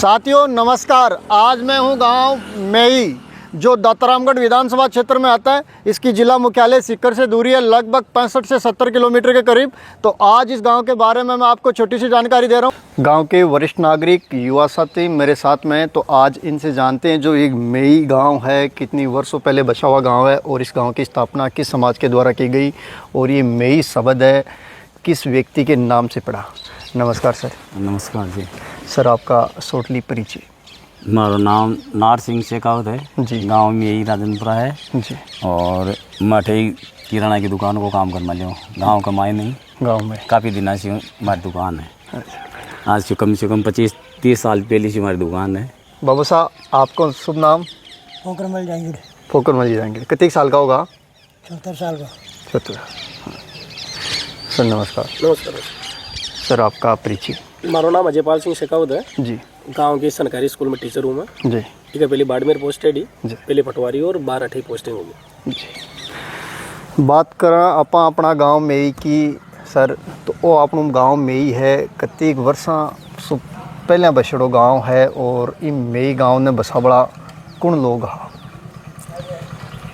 साथियों नमस्कार। आज मैं हूं गांव मेई जो दत्तरामगढ़ विधानसभा क्षेत्र में आता है। इसकी जिला मुख्यालय सीकर से दूरी है लगभग 65 से 70 किलोमीटर के करीब। तो आज इस गांव के बारे में मैं आपको छोटी सी जानकारी दे रहा हूं। गांव के वरिष्ठ नागरिक युवा साथी मेरे साथ में हैं, तो आज इनसे जानते हैं जो एक मेई गांव है कितनी वर्षों पहले बसा हुआ गाँव है और इस गाँव की स्थापना किस समाज के द्वारा की गई और ये मेई शब्द है किस व्यक्ति के नाम से पड़ा। नमस्कार सर। नमस्कार जी। सर आपका शॉर्टली परिचय। मारो नाम नार सिंह शेखावत है जी। गांव में यही राजनपुरा है जी। और मठे किराना की दुकान को काम कर लियो। गांव कमाए नहीं, गांव में काफ़ी दिनों से हमारी दुकान है। अच्छा। आज से कम 25-30 साल पहले से हमारी दुकान है। बाबू साहब आपको शुभ नाम? फोकरमल जाएंगे। फोकरमल जी जाएंगे। कितने साल का होगा? 74 साल का। 74। सर नमस्कार। नमस्कार सर आपका परिचय। मारो नाम अजयपाल सिंह शेखावत है। जी। गांव के सरकारी स्कूल में टीचर हूँ मैं। जी। ठीक है, पहले बाड़मेर पोस्टेड ही, जी। पहले पटवारी और 12 पोस्टिंग होगी। जी। बात करा अपा अपना गांव मेई की सर, तो वो अपना गांव मेई है कतीक वर्षा पहले बछड़ो गांव है और इन मेई गांव ने बसा बड़ा कौन लोग हा?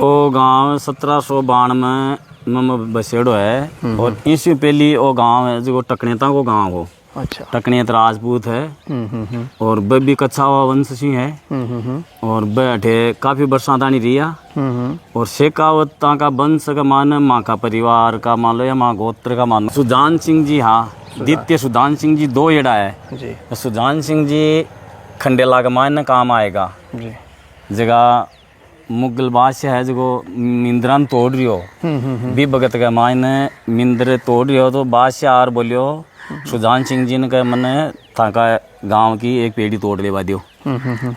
वो गांव 1792 में बसेड़ो है और इससे पहले वो गांव है जो टकनेता को गांव हो। अच्छा। टकनेत राजपूत है और वे भी कच्छा वंश सी है और बैठे काफ़ी बरसातानी रिया और शेखावता का वंश का मान माँ का परिवार का मान लो या माँ गोत्र का मान लो। सुजान सिंह जी, हाँ द्वितीय सुजान सिंह जी 2 एड़ा है जी। तो सुजान सिंह जी खंडेला का मान काम आएगा जी। जगह मुगल बादशाह है जो मिंद्रन तोड़ रही हो भी भगत का मान मिंद्र तोड़ रही हो तो बादशाह आर बोलियो सुजान सिंह जी ने कहा मैंने थाका गांव की एक पेड़ी तोड़ लेवा दियो।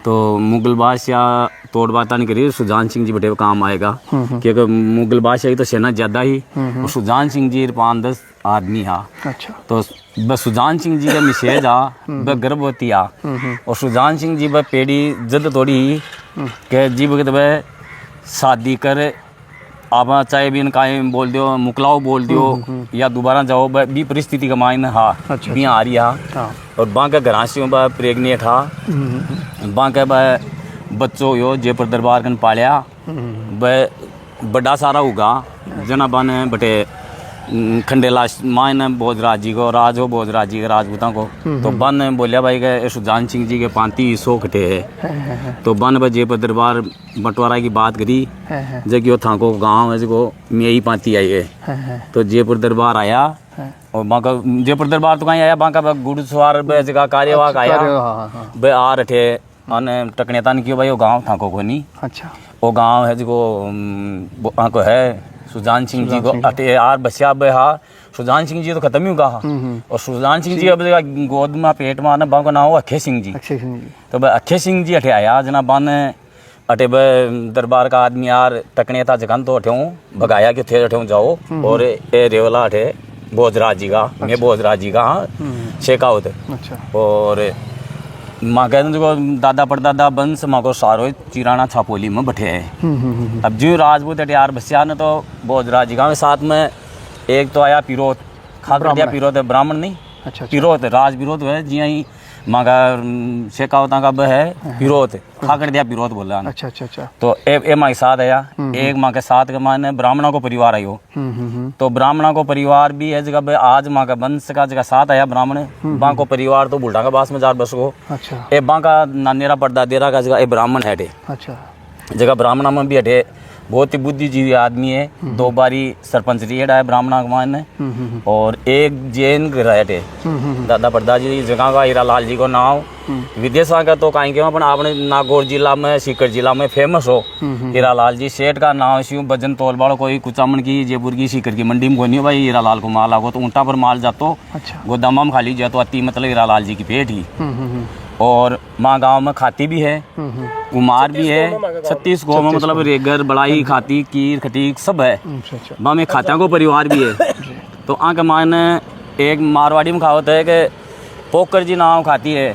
तो मुगल बादशाह तोड़ बाता नहीं करी, सुजान सिंह जी बटे काम आएगा क्योंकि मुगल बादशाह की तो सेना ज़्यादा ही और सुजान सिंह जी 5-10 आदमी हा। अच्छा। तो बस सुजान सिंह जी का मिसेज आ वह गर्भवती आ और सुजान सिंह जी वह पेड़ी जद तोड़ी के जी भगत वह शादी कर आप चाहे भी इनका बोल दियो मुकलाओ बोल दियो या दोबारा जाओ भी परिस्थिति का मायने हा। अच्छा। भी आ रही हा और बांका घरासियों बा प्रेग्नेट हा बांका बा बच्चों यो जयपुर दरबार कन पालिया वह बड़ा सारा होगा जना बन बटे खंडेला मायने भोजराज जी को राज हो भोजराज जी के राजपूतों को तो बन बोलिया भाई के सुजान सिंह जी के 35 कटे है तो बन ब जयपुर दरबार बंटवारा की बात करी जब यो था को गाँव है जो मेई पाती आई है तो जयपुर दरबार आया और बांका जयपुर दरबार तो कहीं आया बांका घुड़सवार जगह कार्यवाहक आया वे आ रहे अन टकनेता ने क्यों भाई वो गाँव था को नहीं। अच्छा। वो गाँव है जो है सुजान सिंह जी को अटे यार बसिया हा सुजान सिंह जी तो खत्म ही होगा और सुजान सिंह जी अब गोद में पेट में आने बांको नाम हो अखे सिंह जी। तो भाई अखे सिंह जी अठे आया जना बान अटे दरबार का आदमी यार टकने था जगन तो अठे भगाया कि थे अठे जाओ और ए रेवला अठे भोजराज जी का मैं भोजराज जी का शेखावत। अच्छा। और माँ कहते जो दादा परदादा वंश माँ को सारो चिराना छापोली में बैठे है। अब जो राजपूत यार बसिया ने तो भोजराज जी का साथ में एक तो आया पिरोत खाकर दिया पिरोत है ब्राह्मण नहीं। अच्छा। पिरोत राज पिरोत है जी ही माँ का शेखावता का बह है पिरोत खाकर दिया पिरोत बोल रहा। अच्छा। अच्छा। अच्छा। तो ए माँ के साथ आया एक माँ के साथ के माने ब्राह्मणों को परिवार आयो तो ब्राह्मणों को परिवार भी है जगह आज माँ का वंश का जगह साथ आया ब्राह्मण बां को परिवार तो बुढ़ा का बास में 4 बस को। अच्छा। ए बां का नानेरा परदादेरा का जगह ए ब्राह्मण है अठे। अच्छा। जगह ब्राह्मणा में भी अठे बहुत ही बुद्धिजीवी आदमी है 2 बारी सरपंच रिहेड़ा है ब्राह्मणा के मान और एक जैन रहते दादा परदाजी जगह का हीरा लाल जी को नाम विदेशा का तो कहीं के आपने नागौर जिला में सीकर जिला में फेमस हो हीरा लाल जी सेठ का नाम सी भजन तोल बाड़ो कोई कुचामन की जयपुर की सीकर की मंडी में कोई भाई हीरा लाल को माल आगो तो ऊँटा पर माल जातो। अच्छा। गोदामा में खाली जातो अति मतलब हीरा लाल जी की पेट ही और माँ गांव में खाती भी है कुमार भी है 36 गो में मतलब रेगर बड़ाई खाती कीर खटीक सब है माँ में खात्या को परिवार भी है। तो आँख माने एक मारवाड़ी में कहावत है कि पोकर जी नाव खाती है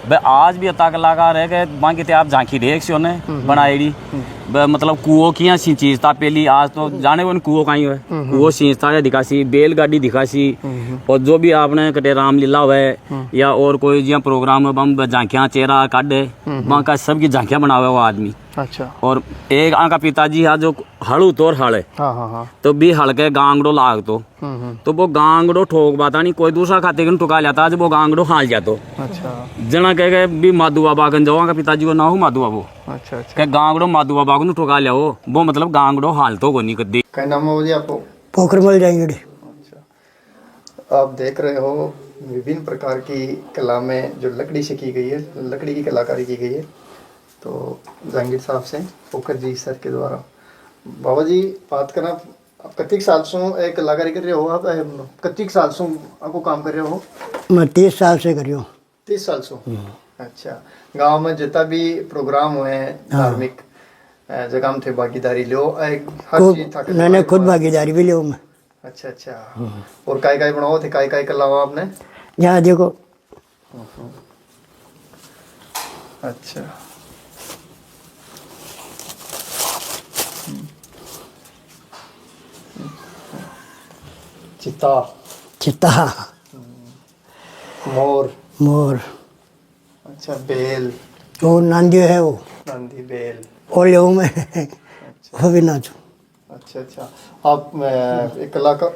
बे आज भी अता कलाकार है कि बाकी ते आप झांकी देख से ने बनाईडी मतलब कुओं की सी चीज था पहली आज तो जाने को कुओं कहीं है कुओं चीज था दिखासी बैलगाड़ी दिखासी और जो भी आपने कटे रामलीला हुआ या और कोई जिया प्रोग्राम बम झांकियां चेहरा काटे वहाँ का सबकी झांकियां बनावे वो आदमी। अच्छा। और एक आका पिताजी है जो हड़ू तोड़ हड़ है हाँ तो भी हड़के गांगड़ो लाग तो वो गांगड़ो ठोक बाता नहीं कोई दूसरा खाते के ठुका जाता जब वो गांगड़ो हाल जातो। अच्छा। जना कह गए भी माधु बाबा कन जाओ का पिताजी को ना हो माधु बाबू अच्छा अच्छा। कह गांगड़ो माधु बाबा को ठुका लिया वो मतलब गांगड़ो हाल तो को नहीं कर दी। क्या नाम है जी आपको? पोखरमल जाएंगे। अच्छा। आप देख रहे हो विभिन्न प्रकार की कला में जो लकड़ी से की गई है, लकड़ी की कलाकारी की गई है। तो जहांगीर साहब से पोखर जी सर के द्वारा बाबा जी बात करना आप कतिक साल से एक कलाकारी कर रहे हो आप कतिक साल से आपको काम कर रहे हो? मैं 30 साल से करियो। 30 साल से। अच्छा। गांव में जितना भी प्रोग्राम हुए धार्मिक जगह में थे भागीदारी लो हर चीज था? मैंने खुद भागीदारी भी लियो मैं। अच्छा अच्छा। और काय बनाओ थे काय कला हुआ आपने? यहाँ देखो। अच्छा। चिता चिता मोर मोर। अच्छा। बेल वो नांदी है वो नंदी बेल वो ले मैं वो भी नाचू। अच्छा अच्छा। आप एक कला का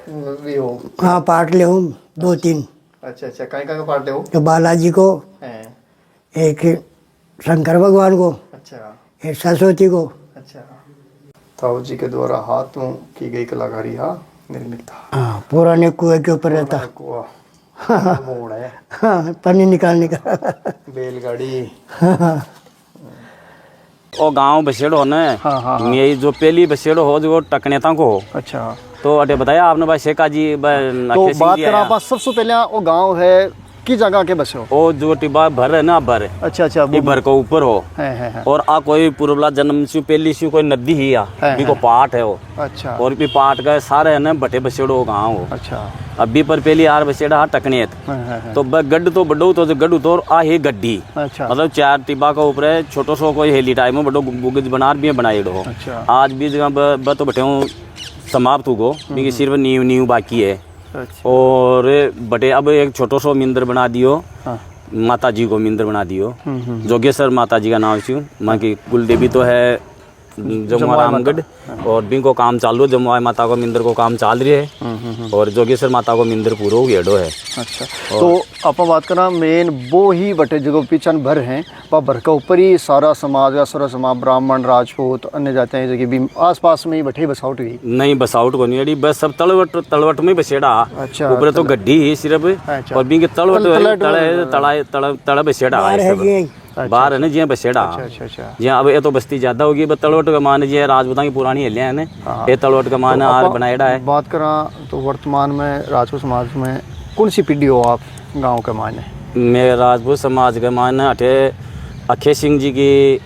भी हो? हाँ पार्ट ले 2-3। अच्छा अच्छा। का पार्ट हो? तो बालाजी को हैं। एक शंकर भगवान को अच्छा एक सरस्वती को। अच्छा। ताऊ जी के द्वारा हाथों की गई कलाकारी निर्मित था। हाँ पुराने कुएं के ऊपर रहता। कुआ मोड़ है। हाँ पानी निकालने का। बैलगाड़ी। ओ गांव बसेड़ो ने हाँ। ये जो पहली बसेड़ो हो जो टकनेता को हो। अच्छा। तो अटे बताया आपने भाई शेखा जी तो बात करा आप सबसे पहले वो गांव है की जगह के बसे हो? ओ जो टिब्बा भर है ना भर। अच्छा अच्छा। ये भर को ऊपर हो है। और आ कोई पूर्वला जन्म से पहली से कोई नदी ही भी को पाट है वो। अच्छा। और भी पाट का सारे है ना बटे बसेड़ो गाँव हो। अच्छा। अभी पर पहली आर बसेड़ा टकनेत तो गड्ढ तो बड़ो तो गड्ढ तो आ ही गड्ढी। अच्छा। मतलब 4 टिब्बा का ऊपर है छोटो सो कोई हेली टाइम में बड़ो गुगज बनार भी बनाई हो। अच्छा। आज भी जगह तो बटे समाप्त हो गो सिर्फ नींव बाकी है। अच्छा। और बटे अब एक छोटो सो मिंदर बना दियो। हाँ। माता जी को मिंदर बना दियो। जोगेश्वर माता जी का नाम छू माँ की कुल देवी तो है जमुआ रामगढ़ और भी को काम चालू जमुआ माता को मिंदर को काम चाल रही है और जोगेश्वर माता को मिंदर पूरा गेडो है। अच्छा। तो आप बात करना मेन वो ही बटे जो पीछन भर हैं वह भर के ऊपर ही सारा समाज या सारा समाज ब्राह्मण राजपूत अन्य जाते हैं जगह भी आसपास में ही बटे बसाउट हुई? नहीं बसाउट को नहीं बस सब तलवट में बसेड़ा। अच्छा। ऊपर तो गड्ढी ही सिर्फ। अच्छा। और भी तड़ बसेड़ा बाहर है ना जी बसेड़ा। अच्छा। जी अब ये तो बस्ती ज्यादा होगी तलवट का मान जी राजपूता की पुरानी हिलिया है ये तलवट का मान आर बनाएड़ा है। बात करा तो वर्तमान में राजपूत समाज में कौन सी पीढ़ी हो आप गांव के माने? मेरे राजपूत समाज के माने अठे अखे सिंह जी की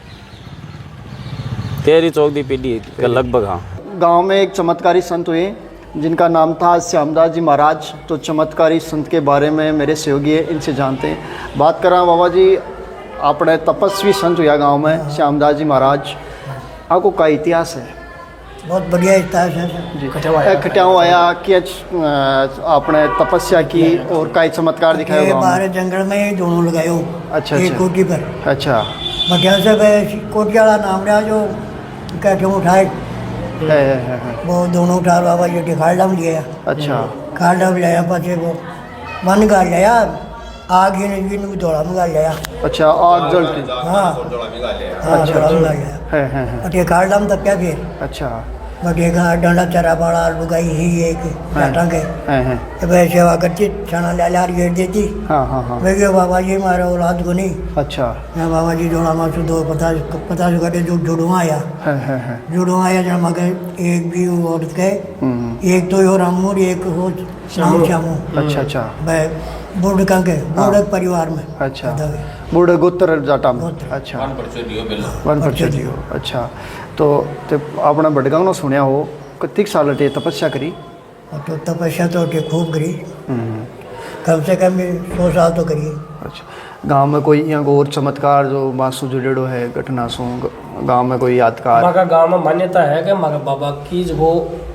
13-14 पीढ़ी का लगभग। हाँ। गांव में एक चमत्कारी संत हुए जिनका नाम था श्यामदास जी महाराज। तो चमत्कारी संत के बारे में मेरे सहयोगी है इनसे जानते हैं। बात करा बाबा जी अपने तपस्वी संत हुआ गांव में श्यामदास जी महाराज आपको का इतिहास है? बहुत बढ़िया इतिहास है जी। खटियाओं आया कि आपने तपस्या की और कई चमत्कार दिखाए बाहर जंगल में ही दोनों लगाए हो। अच्छा। एक कोठी पर। अच्छा। बढ़िया से कोठी वाला नाम रहा जो क्या उठाए है। वो दोनों उठा बाबा जी खालडा में लिया। अच्छा। खालडा में लाया पाछे वो मन गाल लिया आग ही दौड़ा में गाल लिया। अच्छा। आग जलती। हाँ अच्छा। है अटे खालडा में तप्या फिर। अच्छा। बटे डंडा चरा बाड़ा लुगाई ही एक टांगे है। वह सेवा करती छाना ले लार गेट देती। हाँ। वे गए बाबा जी मारे औलाद को नहीं। अच्छा। मैं बाबा जी जोड़ा मासू 250 गड्ढे जुड़वा आया। है। जुड़वा आया जब मगर एक भी औरत के एक तो यो रामू एक हो राम श्यामू। अच्छा। वह बूढ़ के बूढ़ परिवार में। अच्छा। बूढ़ गोत्र जाटा में। अच्छा। वन परचो दियो। अच्छा। तो आपने बड़गांव ना सुनिया हो कितने साल टे तपस्या करी? तो तपस्या तो खूब करी कम से कम 100 साल तो करी। अच्छा। गांव में कोई यहाँ को और चमत्कार जो मासू जुड़ेड़ो है घटना सो गांव में कोई यादगार? माँ का गाँव में मान्यता है कि माँ बाबा की जो वो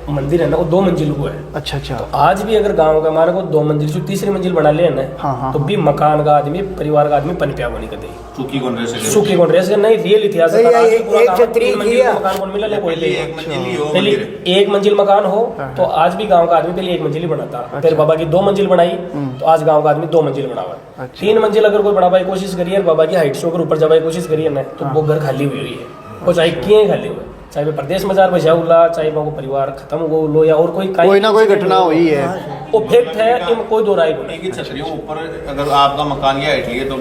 मंदिर है ना वो 2 मंजिल को है। अच्छा अच्छा। तो आज भी अगर गांव का हमारे को 2 मंजिल से तीसरी मंजिल बना ले ना, हाँ, तो भी मकान का आदमी परिवार का आदमी पनपिया को नहीं कर सुखी कौन रह सके? सुखी कौन रह नहीं रियल इतिहास है। भैया, आज भी पूरा एक गाँव में छतरी 3 मंजिल थी का मकान कौन मिला कोई नहीं। एक मंजिल ही हो पहले मंदिर। 1 मंजिल मकान हो तो आज भी गांव का आदमी पहले 1 मंजिल ही बनाता। फिर बाबा की 2 मंजिल बनाई तो आज गांव का आदमी 2 मंजिल बना हुआ है। 3 मंजिल अगर कोई बनाने की कोशिश करिए बाबा की हाइट से अगर ऊपर जाने की कोशिश करिए ना तो वो घर खाली हुई है। वो चाहे किए खाली हुए, चाहे प्रदेश में जार बचा उला, चाहे वो परिवार खत्म हो लो या और कोई ना कोई घटना हुई है। वो फैक्ट है, इनमें कोई दो राय नहीं। की छतरियों ऊपर अगर आपका मकान या हाइट लिए तो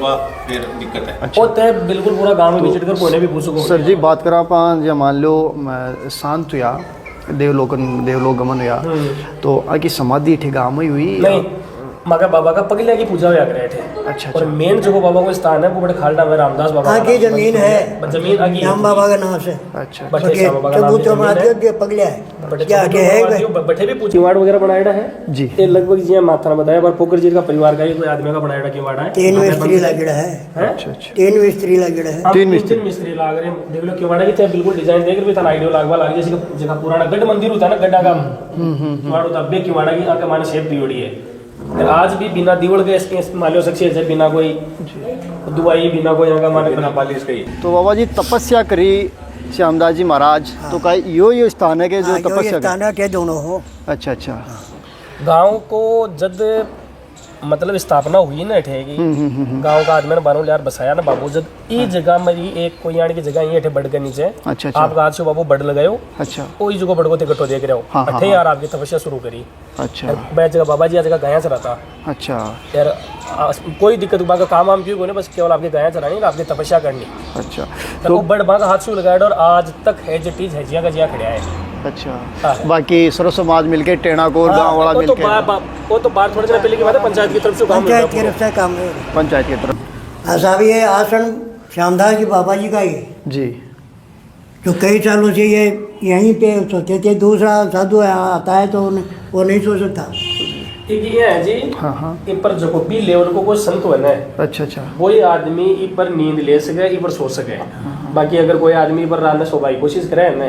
फिर दिक्कत है। वो तय बिल्कुल पूरा गांव में विजिट कर कोने भी पूछ सको। सर जी बात करा पा जो मान लो शांत हुआ देवलोक गमन हुआ तो आकी समाधि ठे गाँव में हुई? नहीं, मगर बाबा का पगलिया की पूजा हुआ करे थे। अच्छा और मेन जो बाबा को स्थान है वो बड़े खालडा में रामदास बाबा आगे जमीन है, जमीन आगे श्याम बाबा का नाम से। अच्छा। बठे श्याम बाबा का नाम चबूतरा से बनाते जमीन हो पगलिया है है। क्या आगे है बठे भी पूजा किवाड़ वगैरह बनाया है जी। ये लगभग जी माथा ने बताया पर पोकर जी का परिवार का ही कोई आदमी का बनाया किवाड़ है। 3 मिस्त्री लगड़ा है। अच्छा अच्छा। 3 मिस्त्री लगड़ा है। अब 3 मिस्त्री लाग रहे हैं। देख लो किवाड़ की चाहे बिल्कुल डिजाइन देख भी था आइडियो लागवा लाग जैसे जगह पुराना गढ़ मंदिर होता है ना गड्ढा का किवाड़ होता है किवाड़ की आके माने शेप दियोड़ी है। आज भी बिना दीवड़ के इसके मालियो सक्सेस है, बिना कोई दुआई बिना कोई यहाँ माने बिना पालिश के। तो बाबा जी तपस्या करी श्यामदास जी महाराज तो का यो स्थान है के जो तपस्या स्थान के दोनों हो। अच्छा अच्छा। गांव को जब मतलब स्थापना हुई ना ठेगी गांव का आदमी ने बानू यार बसाया ना बाबू जब ये जगह मेरी एक कोई यानी की जगह ये बढ़ के नीचे। अच्छा अच्छा। आप आज से बाबू बढ़ लगाओ। अच्छा। कोई जगह बढ़ को टिकटो देख रहे हो हाँ, हाँ, अठे यार आपकी तपस्या शुरू करी। अच्छा। मैं जगह बाबा जी जगह गाया चलाता अच्छा। यार कोई दिक्कत बाका काम वाम क्यों बोले बस केवल आपकी गाया चलानी आपकी तपस्या करनी। अच्छा। तो बड़ बाका हाथ से लगाया और आज तक है जो चीज है जिया का जिया खड़ा है। अच्छा। बाकी सर्व समाज मिलके टेढ़ा कोर गाँव वाला मिलके वो तो बात थोड़ी देर पहले की बात है पंचायत की तरफ से काम पंचायत की तरफ से काम है। पंचायत की तरफ। ऐसा भी है आसन श्यामदास जी बाबा जी का ही है जी। जो कई सालों से ये यहीं पे सोते थे। दूसरा साधु यहाँ आता है तो वो नहीं सोच सकता। एक ये है जी हाँ हाँ। इ पर जो भी लेवल को कोई संत है ना अच्छा अच्छा। वही आदमी इ पर नींद ले सके इ पर सो सके। बाकी अगर कोई आदमी पर रात में सोने की कोशिश करे ना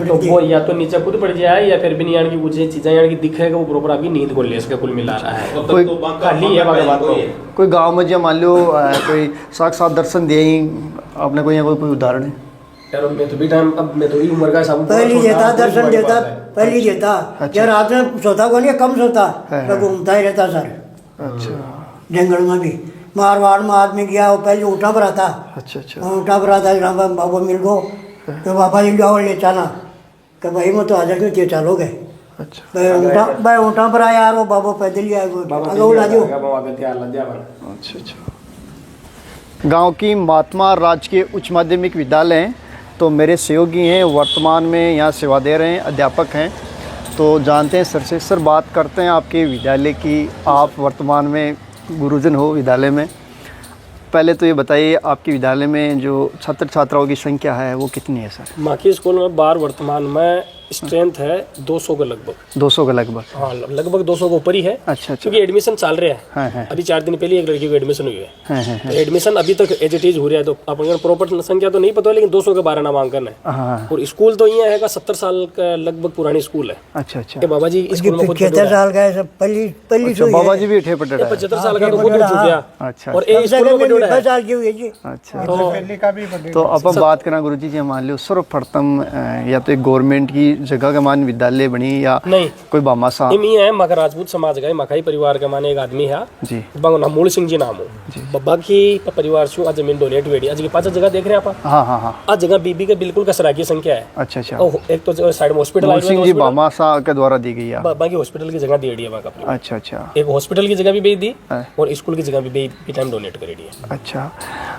तो वो या तो नीचे कूद पड़ जाए या फिर भी यानी की वो चीजें यानी की दिखेगा वो प्रॉपर आपकी नींद को ले सके कुल मिला रहा है। कोई खाली है बाकी बात को कोई गांव में जो मान लो कोई साक्षात दर्शन दे आपने कोई यहाँ कोई उदाहरण है? यार मैं तो भी टाइम अब मैं तो ही उम्र का सब पहली देता दर्शन देता पहली देता यार रात में सोता को नहीं कम सोता तो घूमता ही रहता सर। अच्छा। जंगल में भी मारवाड़ में आदमी गया वो पहले उठा पर आता। अच्छा अच्छा। उठा पर आता बाबा मिल गो तो बाबा जी जाओ ले चला कि भाई मैं तो आ जाऊँ ते चलोगे। अच्छा। मैं उठा पर आया यार वो बाबा पैदल ही आया। अच्छा अच्छा। गांव की महात्मा राजकीय उच्च माध्यमिक विद्यालय है तो मेरे सहयोगी हैं वर्तमान में यहाँ सेवा दे रहे हैं अध्यापक हैं तो जानते हैं सर से। सर बात करते हैं आपके विद्यालय की। आप वर्तमान में गुरुजन हो विद्यालय में। पहले तो ये बताइए आपके विद्यालय में जो छात्र छात्राओं की संख्या है वो कितनी है सर? माकी स्कूल में बार वर्तमान में स्ट्रेंथ है 200 के लगभग। 200 के लगभग? हाँ लगभग 200 के ऊपर ही है। अच्छा अच्छा। क्योंकि एडमिशन चल रहे हैं। हाँ। अभी 4 दिन पहले एक लड़की को एडमिशन हुई है। हाँ। तो एडमिशन अभी तक एज इट इज हो रहा है तो अपन प्रॉपर संख्या तो नहीं पता लेकिन 200 के 12 नामांकन है। हाँ। और स्कूल तो ये है 70 साल का लगभग पुरानी स्कूल है। अच्छा अच्छा। बाबा जी स्कूल में 75 साल का है सब पहली अच्छा बाबा जी भी उठे पटे 75 साल का तो खुद हो चुका। अच्छा। और एक स्कूल में बड़ा है। साल की हुई जी। अच्छा। तो अपन बात करें गुरुजी जी मान लो सर्वप्रथम या तो एक गवर्नमेंट की जगह का मान विद्यालय बनी या नहीं कोई बामासा ये है मगर राजपूत समाज का मकाई परिवार का माने एक आदमी है जी बंगना मूल सिंह जी नाम हो बब्बा की परिवार से आज जमीन डोनेट हुई आज की 5 जगह देख रहे हैं आप। हाँ हाँ हाँ। आज जगह बीबी के बिल्कुल कसरा की संख्या है। अच्छा अच्छा। एक तो साइड में हॉस्पिटल मूल सिंह जी बामासा के द्वारा दी गई है। बाकी हॉस्पिटल की जगह दे दी है। अच्छा अच्छा। एक हॉस्पिटल की जगह भी भेज दी और स्कूल की जगह भी टाइम डोनेट कर दी है। अच्छा।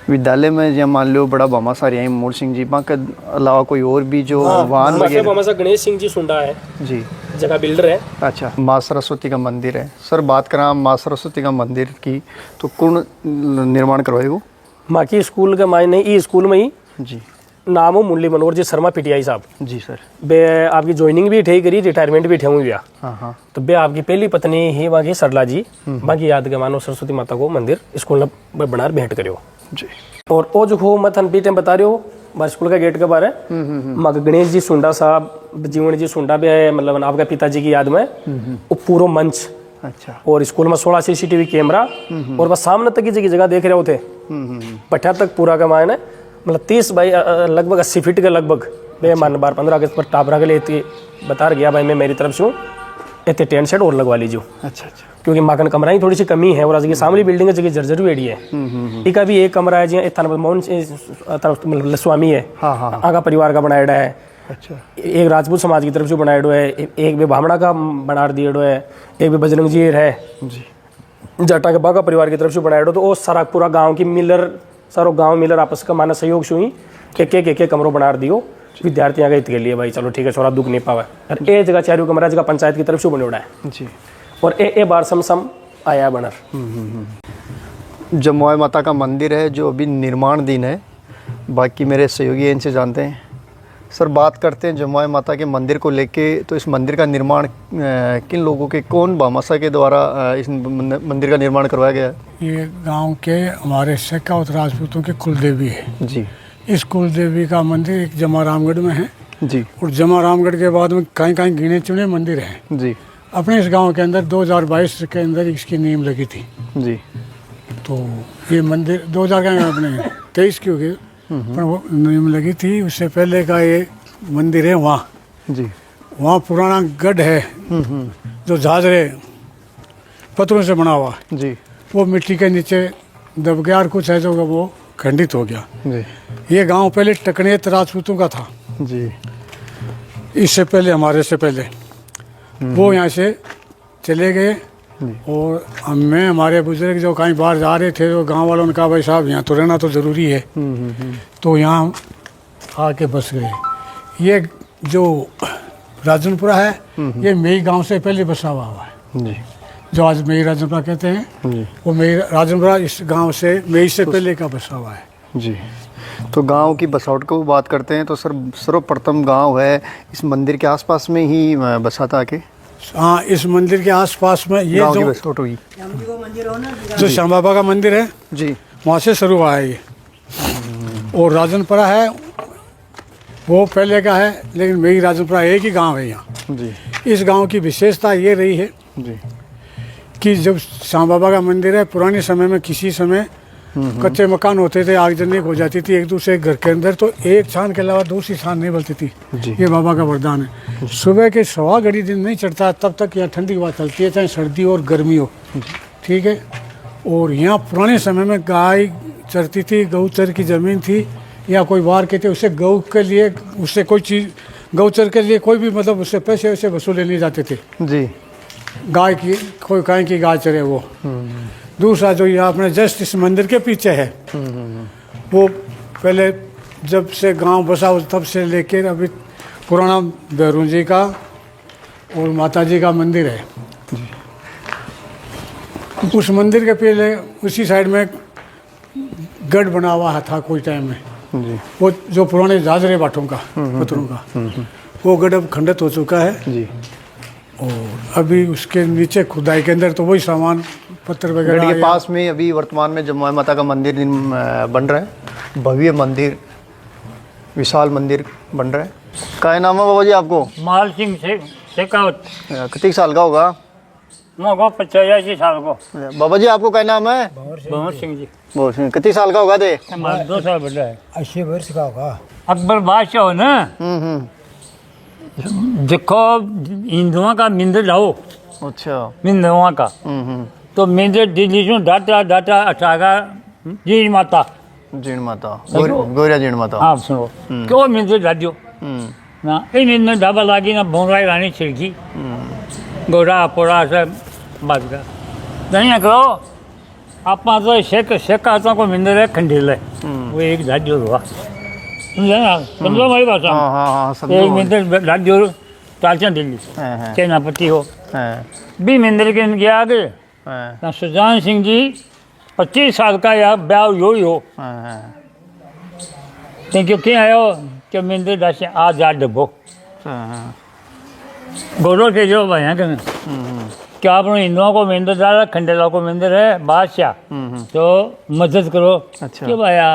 विद्यालय में जब मान लो बड़ा बामासा रही मूल सिंह जी के अलावा कोई और भी जो वाहन वगैरह? गणेश सिंह जी सुंडा है जी जगह बिल्डर है। अच्छा। माँ सरस्वती का मंदिर है सर। बात करा माँ सरस्वती का मंदिर की तो कौन निर्माण करवाएगा? माँ की स्कूल का मायने ई स्कूल में ही जी नाम हो मुरली मनोहर जी शर्मा पीटीआई साहब। जी सर। बे आपकी ज्वाइनिंग भी ठे करी, रिटायरमेंट भी ठे हुई भैया। हाँ हाँ। तो बे आपकी पहली पत्नी ही वहाँ की सरला जी, बाकी याद के मानो सरस्वती माता को मंदिर स्कूल में बना भेंट करियो जी। और वो जो हो मैं थन पीटे बता रही हो स्कूल का गेट के बारे मग गणेश जी सुंडा साहब, जीवन जी सुंडा भी है, मतलब आपका पिताजी की याद में वो पूरा मंच। अच्छा। और स्कूल में 16 CCTV कैमरा और बस सामने तक की जगह देख रहे होते पट्टा तक पूरा का मायने मतलब 30 बाई लगभग 80 फीट के लगभग मैं मान बार 15 अगस्त पर टाबरा के लिए बता गया भाई मैं मेरी तरफ से हूँ इतने टेंट सेट और लगवा लीजिए। अच्छा अच्छा। क्योंकि माकन कमरा ही थोड़ी सी कमी है और आज की सामने बिल्डिंग जगह जर्जर वेड़ी है। इका भी एक कमरा है जी मोहन मतलब स्वामी है। हाँ हाँ। आगा परिवार का बनाया है। अच्छा। एक राजपूत समाज की तरफ से बनाया है, एक भी ब्राह्मणा का बना दिया है, एक भी बजरंग जी है जी, जाटा के बागा परिवार की तरफ से बनाया तो वो सारा पूरा गांव की मिलर सारो गांव मिलर आपस का माना सहयोग से ही एक कमरो बना दियो विद्यार्थियों का हित के लिए भाई चलो ठीक है छोरा दुख नहीं पावा और ए जगह चारों कमरा जगह पंचायत की तरफ से बने है जी। और ए बार सम आया बनर। जमुआ माता का मंदिर है जो अभी निर्माणाधीन है, बाकी मेरे सहयोगी इनसे जानते हैं। सर बात करते हैं जमुआ माता के मंदिर को लेके, तो इस मंदिर का निर्माण किन लोगों के कौन भामाशाह के द्वारा इस मंदिर का निर्माण करवाया गया है? ये गांव के हमारे शेखावत राजपूतों के कुलदेवी है जी। इस कुलदेवी का मंदिर एक जमा रामगढ़ में है जी। और जमा रामगढ़ के बाद में कहीं कहीं गिने चुने मंदिर हैं। जी। अपने इस गांव के अंदर 2022 के अंदर इसकी नींव लगी थी। जी। तो ये मंदिर 2000 का अपने 23 की होगी पर वो नींव लगी थी। उससे पहले का ये मंदिर है वहाँ। जी। वहाँ पुराना गढ़ है जो झाजरे पत्थरों से बना हुआ, जी। वो मिट्टी के नीचे दब गया और कुछ है जो वो खंडित हो गया। जी। ये गांव पहले टकनेत राजपूतों का था। जी। इससे पहले हमारे से पहले वो यहाँ से चले गए और हमें हमारे बुजुर्ग जो कहीं बाहर जा रहे थे तो गांव वालों ने कहा भाई साहब यहाँ तो रहना तो ज़रूरी है, तो यहाँ आके बस गए। ये जो राजनपुरा है ये मई गांव से पहले बसा हुआ है। जी। जो आज मई राजनपुरा कहते हैं जी। वो मई राजनपुरा इस गांव से मई से पहले का बसा हुआ है। जी। तो गांव की बसावट को बात करते हैं तो सर सर्वप्रथम गांव है इस मंदिर के आसपास में ही बसा था कि? हाँ, इस मंदिर के आसपास में ये गांव की जो बसावट हुई। जो श्याम बाबा का मंदिर है जी। वहाँ से शुरू हुआ है ये। और राजनपुरा है वो पहले का है, लेकिन मेरी राजनपुरा एक ही गांव है यहाँ। जी। इस गांव की विशेषता ये रही है जी। कि जब श्याम बाबा का मंदिर है पुराने समय में किसी समय कच्चे मकान होते थे, आगजनी हो जाती थी एक दूसरे घर के अंदर, तो एक छान के अलावा दूसरी छान नहीं बलती थी। ये बाबा का वरदान है। सुबह के 1.25 घड़ी दिन नहीं चढ़ता तब तक यहाँ ठंडी हवा चलती है, चाहे सर्दी और गर्मी हो, ठीक है। और यहाँ पुराने समय में गाय चरती थी, गौचर की ज़मीन थी या कोई वार के थे, उससे गौ के लिए उससे कोई चीज़ गौचर के लिए कोई भी मतलब उससे पैसे वैसे वसूले नहीं जाते थे। जी। गाय की कोई गाय की गाय चरे वो। दूसरा जो यहाँ अपने जस्ट इस मंदिर के पीछे है वो पहले जब से गांव बसा तब से लेकर अभी पुराना भैरू जी का और माता जी का मंदिर है। उस मंदिर के पहले उसी साइड में गढ़ बना हुआ था कोई टाइम में। जी। वो जो पुराने जाजरे बाटों का पत्थरों का वो गढ़ अब खंडित हो चुका है। जी। और अभी उसके नीचे खुदाई के अंदर तो वही सामान पत्थर गढ़ वगैरह के पास में अभी वर्तमान में जमुआ माता का मंदिर बन रहा है, भव्य मंदिर, विशाल मंदिर बन रहा है। क्या नाम है बाबा जी आपको? माल सिंह से शेखावत। कितने साल का होगा? मोको 85 साल को। बाबा जी आपको क्या नाम है? भंवर सिंह जी। बहुत कितने साल का होगा थे? 2 साल बड़ा है। 80 वर्ष का होगा। अकबर बादशाह हो ना, देखो हिंदुओं का मंदिर लाओ, अच्छा। हिंदुओं का तो मंदिर दिल्ली से डाटा डाटा अठागा जी माता जीण माता, गौरिया जीण माता। हाँ सुनो क्यों मंदिर डालियो ना इन ढाबा लागी ना भोंगराई रानी छिड़की गोरा पोड़ा सब बात का नहीं करो आप तो शेखा को मंदिर है खंडेल है वो एक डालियो हुआ समझा ना, समझो हमारी भाषा। हाँ हाँ हाँ समझो। एक मंदिर डालियो चालचा दिल्ली सेनापति हो भी मंदिर के गया आगे ना सुजान सिंह जी 25 साल का या ब्याह यो ही हो ते क्यों क्या आयो कि मिंदर दस आ जा डब्बो गोरो के जो भाया कर क्या अपने हिंदुओं को मिंदर डाला खंडेला को मिंदर है बादशाह तो मदद करो अच्छा। कि भाया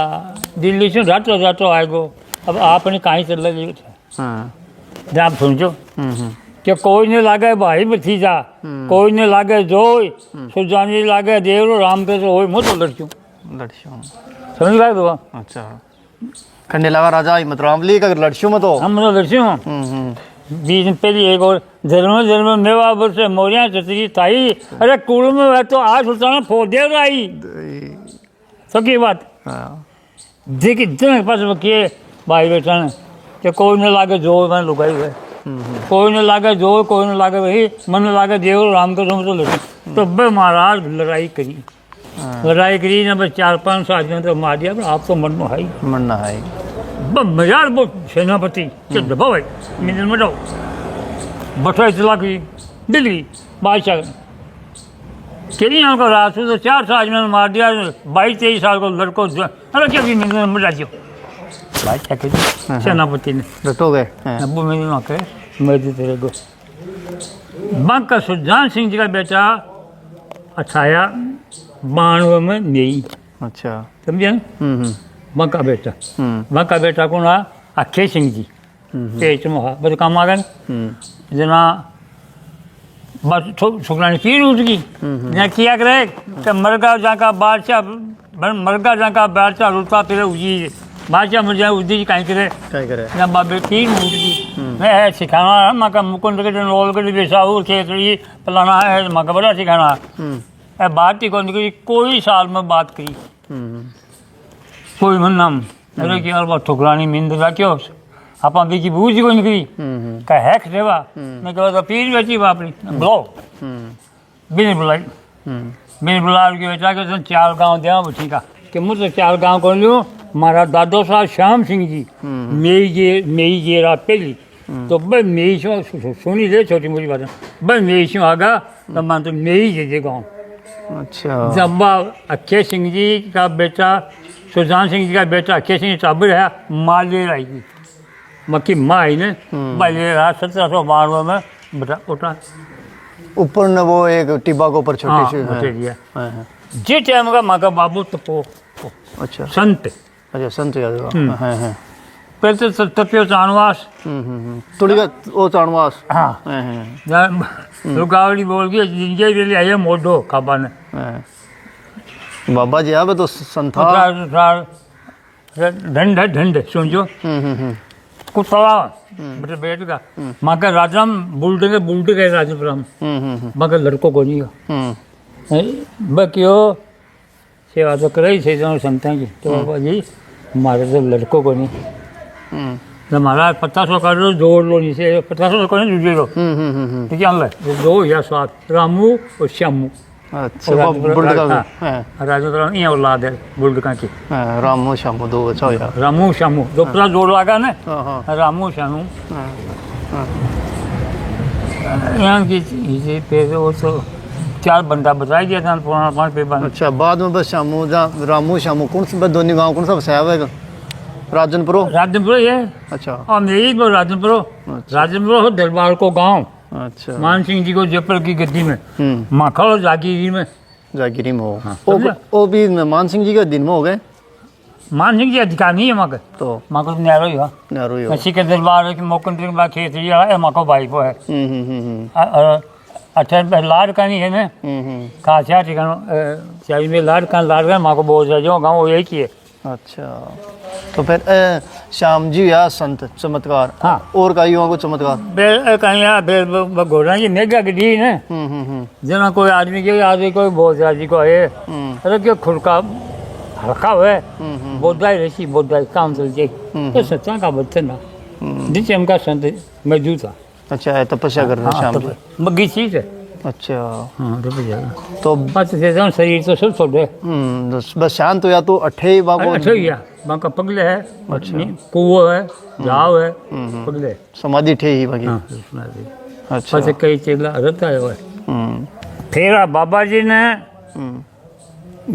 दिल्ली से रातो रातो आएगो अब आपने कहीं चल रही है आप समझो कि कोई नहीं लागे भाई भतीजा कोई नहीं लागे जोई सुजानी लागे देवरो राम के तो होई मोतो लड़कियों लड़कियों समझ गए तो अच्छा खंडेलावा राजा हिम्मत रामली का लड़कियों में तो हम तो लड़कियों बीच में पहली एक और जन्म मेवा वर्ष मोरिया चतरी ताई अरे कुल में वह तो आज सुल्तान फोड़ दे रही तो की बात देखिए इतने पास के भाई बेटा ने कि कोई नहीं लागे जो मैंने लुगाई हुए कोई नहीं लागे जो कोई नहीं लागे वही मन लागे देव राम के तुम तो लड़े तो बे महाराज लड़ाई करी ना बस 4-5 आदमियों तो मार दिया पर आप तो मन में हाई मरना है मजार वो सेनापति चल दबा भाई मिनल में जाओ बठा इतला की दिल्ली बादशाह केरी यहाँ का रात तो 4 आदमियों ने मार दिया 22-23 साल को लड़को अरे क्या भी मिनल में जाओ बादशाह के सेनापति ने लटो गए नब्बू मिनल ना करे मैं तो तेरे को बांका सुजान सिंह जी का बेटा 92 में मेई अच्छा समझे बांका बेटा बांका बेटा को ना अक्षय सिंह जी पेच मोहा बस काम आ गए जना बस सुखरानी फिर उठ गई यहाँ किया करे कि मरगा जाका बादशाह रुता तेरे उजी बादशाह मुझे उदी कहीं करे ना बाबे फिर उठ गई मैं है सिखाना है माँ का मुकुंद के लोल के बेसाऊ खेतड़ी फलाना है माँ का बड़ा सिखाना है बात ही कौन करी कोई साल में बात करी कोई मन नाम अरे कि यार बात ठुकरानी मिंद क्यों आप अभी की बूझ को निकली का है सेवा मैं कहा तो पीर बेची बापरी बुलाओ बिन बुला के बेटा के 4 गांव दिया ठीक है कि मुझे 4 गांव कर लूँ हमारा दादो साहब श्याम सिंह जी मेई जी रात पहली तो भाई मेई सुनी दे छोटी मोटी बात भाई मेई शो आगा तो मान तो मेई जे गाँव अच्छा जब अक्षय सिंह जी का बेटा सुजान सिंह जी का बेटा अक्षय सिंह टाबर है माले आएगी मक्की माँ आई ने माले रहा 1792 में बेटा उठा ऊपर न वो एक टिब्बा के ऊपर छोटी सी जी टाइम का माँ का बाबू तो अच्छा संत अच्छा संत याद है पहले तो तपियो चाणवास थोड़ी का वो चाणवास हाँ रुकावड़ी बोल के जिनके लिए आए मोटो खाबा ने बाबा जी अब तो संथा ढंड समझो कुछ सवाल बेटे बेट का माँ का राजम बुलट गए राजपुरम माँ का लड़कों को नहीं बकियो सेवा तो करे से संता की तो बाबा जी हमारे तो लड़कों को नहीं हमारा 500 कर लो जोड़ लो नीचे 500 को नहीं जुड़े लो ठीक है 2 या 7 रामू और श्यामू अच्छा राजपुरम ये औलाद है बुलटका की रामू श्यामू 2 अच्छा यार रामू श्यामू जो पूरा जोड़ लगा ना रामू श्यामू यहाँ की पे वो तो 4 बंदा बताया गया था पुराना 5 पे बंद अच्छा बाद में बस श्यामू रामू श्यामू कौन सा दोनों गाँव कौन सा बसाया हुआ है राजनपुर ये अच्छा और मेरी तो राजनपुर हो दरबार को गांव अच्छा मान सिंह जी को जयपुर की गद्दी में माखड़ जागीरी में हो वो भी मान सिंह जी के दिन में हो गए मान सिंह जी अधिकार नहीं है माँ का तो माँ को नैरो ही हो अच्छी के दरबार के मोकन बाग खेतरी है माँ को भाई को है अच्छा लाड का नहीं है ना खासिया ठिकाना चाहिए में लाड का माँ को बोझ रहा जो गाँव यही की है अच्छा तो फिर श्याम जी या संत चमत्कार हाँ और का युवा को चमत्कार कहीं घोड़ा की मेगा गड्डी है जना कोई आदमी के आदमी कोई बोझ जी को है अरे क्यों खुड़का हल्का हुआ बोधाई रही बोधाई काम चल जाए तो सच्चा का बच्चा ना नीचे हमका संत मौजूद था अच्छा तपस्या कर रहे श्याम जी बग्गी चीज है अच्छा हाँ तो बस शरीर तो सब छोड़ बस शांत हो या तो अठे बाबू बाका पगले है कुओ है झाव है पगले समाधि ठे ही बाकी अच्छा बस कई चेला रहता है फिर बाबा जी ने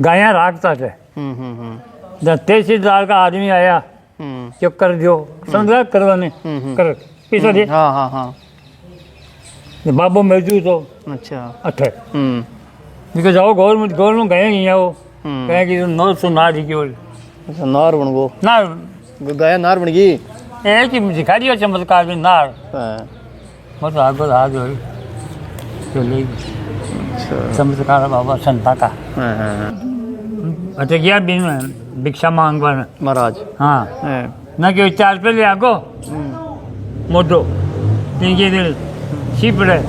गाया राखता थे जब तहसीलदार का आदमी आया जो कर दियो समझा करवाने कर पैसा दे हाँ हाँ हाँ बाबू मजदूर तो अच्छा अठे बिकॉज जाओ गवर्नमेंट गए नहीं आओ कहे कि नो सो ना जी केवल अच्छा नार बन गो ना गया नार बन गई ये कि दिखा दियो चमत्कार में नार हाँ, बस आगो आगे चले चमत्कार बाबा संता का हाँ, हाँ, हाँ। अच्छा गया बिन भिक्षा मांगवा महाराज हाँ हाँ, ना कि चार पे ले आगो मोटो तीन के दिल शिप रहे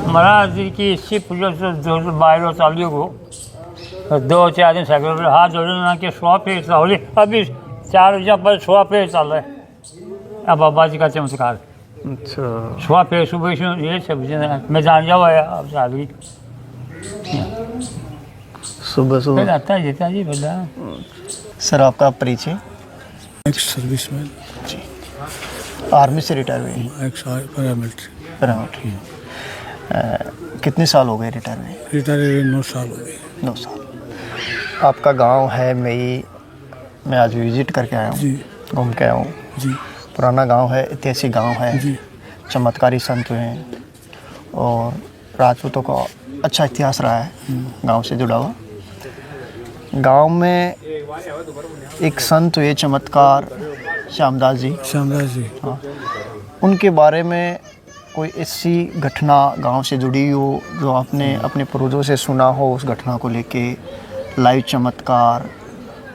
महाराज जी की शिप जो बाहर चालियो को दो चार दिन साइकिल पर हाथ जोड़े ना कि 100 पेड़ चाले अभी 4 बजे पर 100 पेड़ चल रहे अब बाबा जी का चमत्कार अच्छा 100 पेड़ सुबह से ये सब मैं जान जाओ अब आदमी सुबह सुबह फिर आता है जीता जी बता सर आपका परिचय एक्स सर्विसमैन आर्मी से रिटायर हुए हैं एक्स पैरामिलिट्री पैरामिलिट्री। कितने साल हो गए रिटायर हुए? रिटायर 9 साल हो गए। 9 साल। आपका गांव है मई, मैं आज विजिट करके आया जी हूँ, घूम के आया हूँ। जी पुराना गांव है, ऐतिहासिक गांव है, जी चमत्कारी संत हुए हैं और राजपूतों का अच्छा इतिहास रहा है गांव से जुड़ा हुआ। गांव में एक संत हुए चमत्कार श्यामदास जी, श्यामदास जी हाँ, उनके बारे में कोई ऐसी घटना गांव से जुड़ी हो जो आपने अपने पूर्वजों से सुना हो, उस घटना को लेके लाइव चमत्कार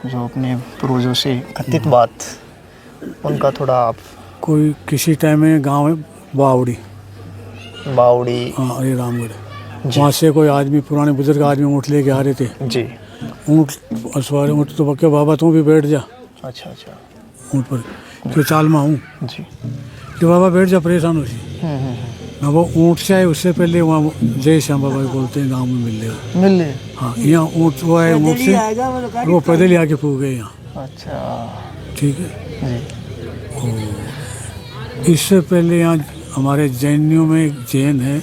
जो अपने पूर्वजों से कथित बात, उनका थोड़ा आप। कोई किसी टाइम में गांव में बावड़ी बावड़ी, हाँ अरे रामगढ़, वहाँ से कोई आदमी पुराने बुजुर्ग आदमी ऊँट लेके आ रहे थे। जी ऊँट सवारी ऊँट तो बक्के बाबा तुम भी बैठ जा अच्छा अच्छा ऊँट पर, क्यों चाल में हूँ जी कि बाबा बैठ जा, परेशान हो सी ना। वो ऊँट से आए उससे पहले वहाँ जय श्याम बाबा बोलते हैं गाँव में मिल रहे। मिल ले हाँ यहाँ ऊँट वो आए ऊँट से, वो पैदल ही आके पूछ गए यहाँ। अच्छा ठीक है। जी इससे पहले यहाँ हमारे जैनियों में एक जैन है,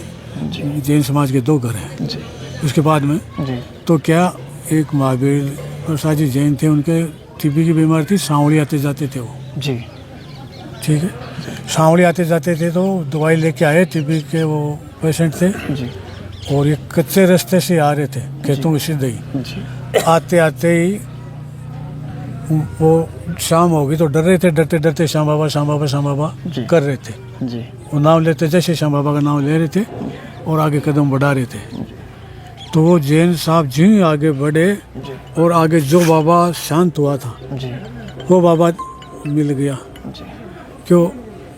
जैन समाज के 2 घर हैं। जी उसके बाद में जी तो क्या एक महावीर प्रसाद जी जैन थे, उनके टीबी की बीमारी थी, सांवली आते जाते थे वो। जी ठीक है, सांवली आते जाते थे तो दवाई लेके आए, टीबी के वो पेशेंट थे जी और ये कच्चे रास्ते से आ रहे थे खेतों में सीधे ही। जी आते आते ही वो शाम हो गई तो डर रहे थे, डरते डरते श्याम बाबा श्याम बाबा श्याम बाबा जी। कर रहे थे। जी वो नाम लेते, जैसे श्याम बाबा का नाम ले रहे थे और आगे कदम बढ़ा रहे थे, तो वो जैन साहब जी आगे बढ़े और आगे जो बाबा शांत हुआ था जी वो बाबा मिल गया। जी क्यों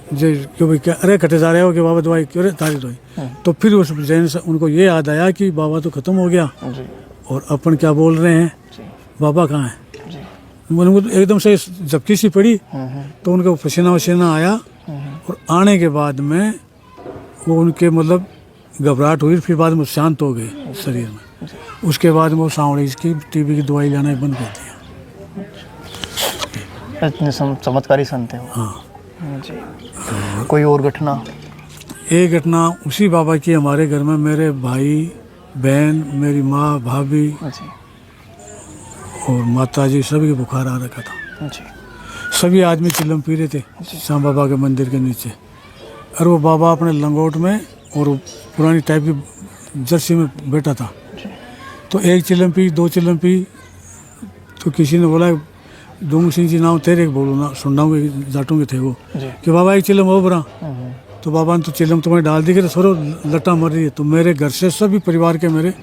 क्यों भाई क्या, अरे कटे जा रहे हो कि बाबा दवाई क्यों, अरे तारी दवाई। तो फिर उस जैन से उनको ये याद आया कि बाबा तो ख़त्म हो गया जी और अपन क्या बोल रहे हैं, बाबा कहाँ हैं। जी उनको तो एकदम से झपकी सी पड़ी तो उनको पसीना वसीना आया और आने के बाद में वो उनके मतलब घबराहट हुई, फिर बाद में शांत हो गए शरीर में। उसके बाद वो सांवड़ी की टीबी की दवाई लेना ही बंद कर दिया। इतने चमत्कारी संत हैं वो। हाँ जी कोई और घटना? एक घटना उसी बाबा की, हमारे घर में मेरे भाई बहन, मेरी माँ, भाभी जी और माता जी सभी को बुखार आ रखा था। जी सभी आदमी चिल्लम पी रहे थे श्याम बाबा के मंदिर के नीचे, और वो बाबा अपने लंगोट में और वो पुरानी टाइप की जर्सी में बैठा था। तो एक चिल्लम पी, 2 चिल्लम पी, तो किसी ने बोला डूंग सिंह जी नाम तेरे बोलो ना, सुननाऊंगे जाटों के थे वो कि बाबा एक चिल्लम हो बरा। तो बाबा ने तो चिल्लम तुम्हें डाल दी कि सरो लटा मर रही है। तो मेरे घर से सभी परिवार के मेरे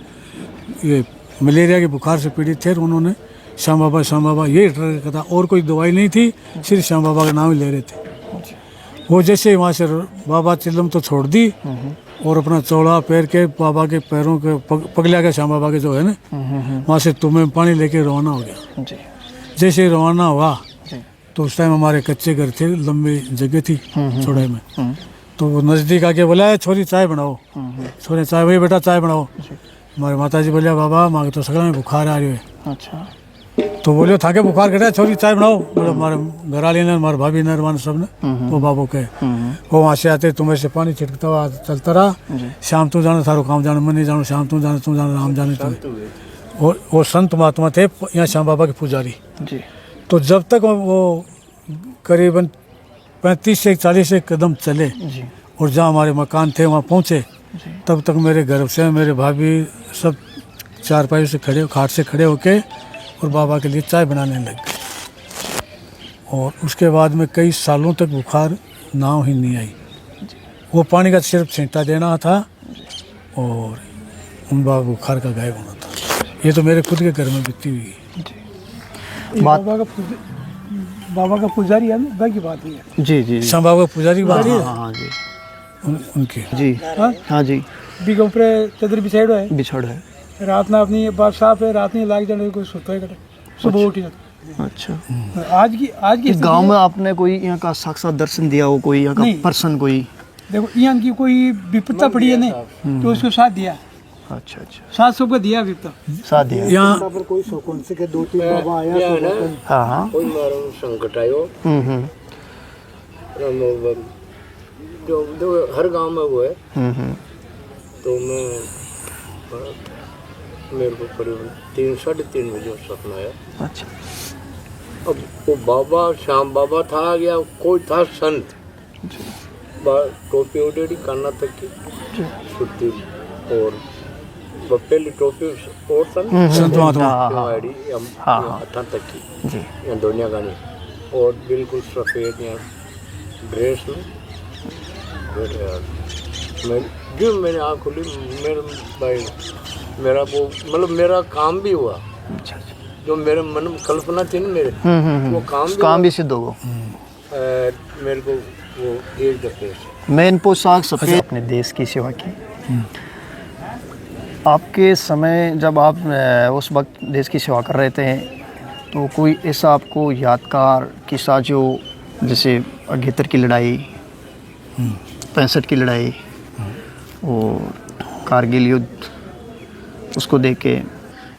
ये मलेरिया के बुखार से पीड़ित थे और उन्होंने श्याम बाबा ये डर था, और कोई दवाई नहीं थी, सिर्फ श्याम बाबा का नाम ही ले रहे थे। वो जैसे वहाँ से बाबा चिल्लम तो छोड़ दी और अपना चौड़ा पैर के बाबा के पैरों के पगलिया के श्याम बाबा के जो है ना, वहाँ से तुम्हें पानी लेके रवाना हो गया। जी जैसे रवाना हुआ तो उस टाइम हमारे कच्चे घर थे, लंबी जगह थी चौड़ाई में। तो वो नज़दीक आके बोला छोरी चाय बनाओ, छोरे चाय, भाई बेटा चाय बनाओ। हमारे माता जी बोलिया बाबा माँ तो सकल में बुखार आ रही है। अच्छा तो बोलियो थाके बुखार कटा छोरी चाय बनाओ, बोले हमारे घर वाले ने, हमारे भाभी ने, सब ने, वो बाबू कहे। वो वहाँ से आते तुम्हें से पानी छिड़कता हुआ चलता रहा, शाम तू जाना थारो काम जाना, मैं नहीं जानू, शाम तू जाना राम जाने तुम्हें। वो संत महात्मा थे यहाँ श्याम बाबा के पुजारी। जी तो जब तक वो करीबन 35 से 40 एक कदम चले जी और जहाँ हमारे मकान थे वहाँ पहुँचे, तब तक मेरे घर से मेरे भाभी सब चारपाई से खड़े, खाट से खड़े होके और बाबा के लिए चाय बनाने लग गए। और उसके बाद में कई सालों तक बुखार नाव ही नहीं आई। वो पानी का सिर्फ छींटा देना था और उन बाबा बुखार का गायब होना था। ये तो मेरे खुद के घर में बीती हुई है। बात बाबा का पुजारी है ना, की बात नहीं है। जी जी श्याम बाबा पुजारी की बात है। हाँ जी उनकी जी हाँ जी बी के ऊपर चदर बिछाड़ो है, बिछड़ है। रात ना अपनी बात साफ है, रात नहीं लाग जाने कोई सुता है, सुबह उठी जाता। अच्छा, आज की इस गांव में आपने कोई यहाँ का साक्षात दर्शन दिया हो, कोई यहाँ का नहीं। पर्सन कोई? देखो यहाँ की कोई विपत्ता पड़ी है नहीं तो उसको साथ दिया, अच्छा अच्छा, साथ सबको दिया विपत्ता। साथ दिया। यहाँ कोई शोकन से के 2-3 बाबा आया हाँ हाँ कोई मारो संकट आयो हम्म जो हर गांव में वो है। तो मैं मेरे को करीबन 3-3:30 बजे सपना आया। अच्छा, अब वो बाबा श्याम बाबा था या कोई था संत, टोपी उडेड़ी काना तक की सुती और वो पहली टोपी और संत महात्मा। हथा तक की जी या दुनिया गानी और बिल्कुल सफ़ेद या ड्रेस में बैठे यार। मैं जो मैंने आँख खुली, मेरे भाई मेरा वो मतलब मेरा काम भी हुआ। अच्छा अच्छा, जो मेरे मन में कल्पना थी ना मेरे, वो काम भी सिद्ध होगा। मेरे को वो एक दफे से मेन पोशाक सफेद, अपने देश की सेवा की। आपके समय जब आप उस वक्त देश की सेवा कर रहे थे, तो कोई ऐसा आपको यादगार किस्सा जो, जैसे 78 की लड़ाई, 65 की लड़ाई और कारगिल युद्ध, उसको देख के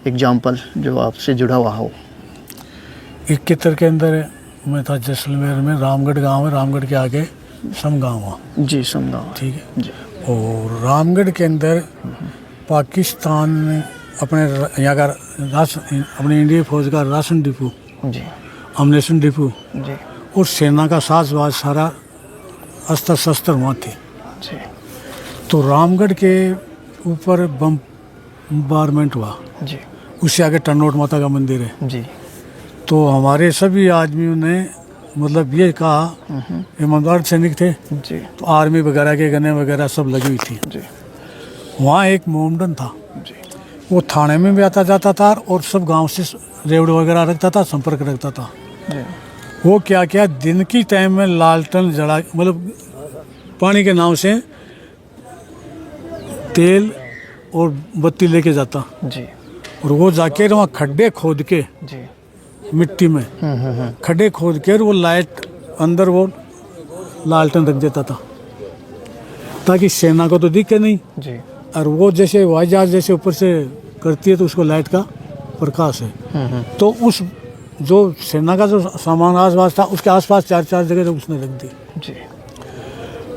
एग्जाम्पल जो आपसे जुड़ा हुआ हो? 71 के अंदर मैं था जैसलमेर में, रामगढ़ गांव है, रामगढ़ के आगे सम गाँव हुआ। जी समझा। ठीक है जी और रामगढ़ के अंदर पाकिस्तान ने अपने यहाँ का राशन, अपने इंडिया फौज का राशन डिपो, जी अम्नेशन डिपो जी और सेना का साज सारा अस्त्र शस्त्र वहाँ थे। जी तो रामगढ़ के ऊपर बम्बारमेंट हुआ। जी उससे आगे टनोट माता का मंदिर है। जी तो हमारे सभी आदमियों ने मतलब ये कहा, ईमानदार सैनिक थे, जी तो आर्मी वगैरह के गने वगैरह सब लगी हुई थी। जी वहाँ एक मोमडन था, जी वो थाने में भी आता जाता था और सब गांव से रेवड़ वगैरह रखता था, संपर्क रखता था। जी वो क्या किया, दिन की टाइम में लालटन जला, मतलब पानी के नाव से तेल और बत्ती लेके जाता जी और वो जाके वहाँ खड्डे खोद के जी मिट्टी में खड्डे खोद के वो लाइट अंदर वो लालटन रख देता था ताकि सेना को तो दिखे नहीं, जी और वो जैसे हवाई जहाज जैसे ऊपर से करती है तो उसको लाइट का प्रकाश है। तो उस जो सेना का जो सामान आसपास था उसके आसपास 4 जगह तो उसने रख दी। जी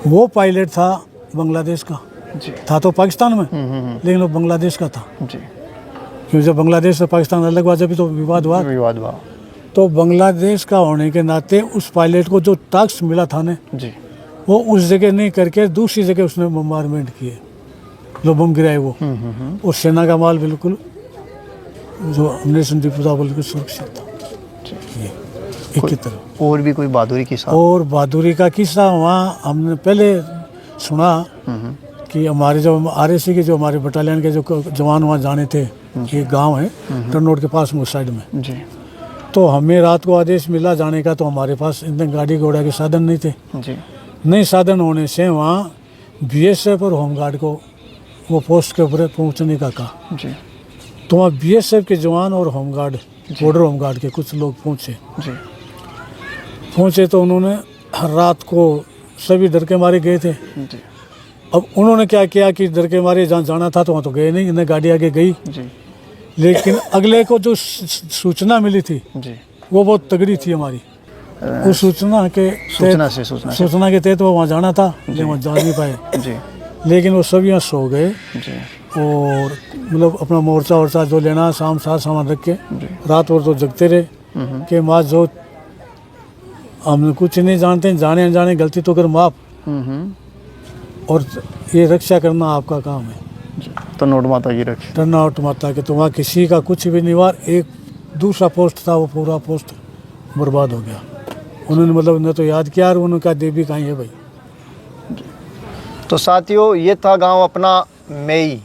वो पायलट था बांग्लादेश का, जी था तो पाकिस्तान में लेकिन वो बांग्लादेश का था, जी क्योंकि जब बांग्लादेश से पाकिस्तान अलग हुआ जब तो विवाद हुआ। विवाद हुआ। तो बांग्लादेश का होने के नाते उस पायलट को जो टास्क मिला था ना, जी वो उस जगह नहीं करके दूसरी जगह उसने बम्बारमेंट किए, जो बम गिराए वो। और सेना का माल बिल्कुल जो हमने संदीप बिल्कुल सुरक्षित था। ये एक की तरफ। और भी कोई बहादुरी किस्सा? और बहादुरी का किस्सा वहाँ हमने पहले सुना कि हमारे जो RSC के जो हमारे बटालियन के जो जवान वहाँ जाने थे, एक गांव है टनोट के पास में उस साइड में। जी तो हमें रात को आदेश मिला जाने का, तो हमारे पास इतने गाड़ी घोड़ा के साधन नहीं थे। जी नए साधन होने से वहाँ BSF और होमगार्ड को वो पोस्ट के ऊपर पहुँचने का कहा। जी तो वहाँ BSF के जवान और होमगार्ड, बॉर्डर होमगार्ड के कुछ लोग जी पहुँचे तो उन्होंने रात को सभी डर के मारे गए थे। जी अब उन्होंने क्या किया कि डर के मारे जहाँ जाना था तो वहाँ तो गए नहीं, इन्हें गाड़ी आगे गई। जी लेकिन अगले को जो सूचना मिली थी जी वो बहुत तगड़ी थी हमारी। उस सूचना के सूचना के तहत वो वहाँ जाना था, लेकिन वहाँ जा नहीं पाए। जी लेकिन वो सब यहाँ सो गए जी और मतलब अपना मोर्चा वोर्चा जो लेना शाम साथ सामान रख के रात भर तो जगते रहे। कि माँ जो हम कुछ नहीं जानते, जाने अनजाने गलती तो कर माफ, और ये रक्षा करना आपका काम है। तो नोट माता की रक्षा। टर्न आउट माता के तो वहाँ किसी का कुछ भी नहीं हुआ। एक दूसरा पोस्ट था, वो पूरा पोस्ट बर्बाद हो गया। उन्होंने मतलब न तो याद किया और उन्होंने कहा देवी कहीं है भाई। तो साथियों, ये था गांव अपना मेई।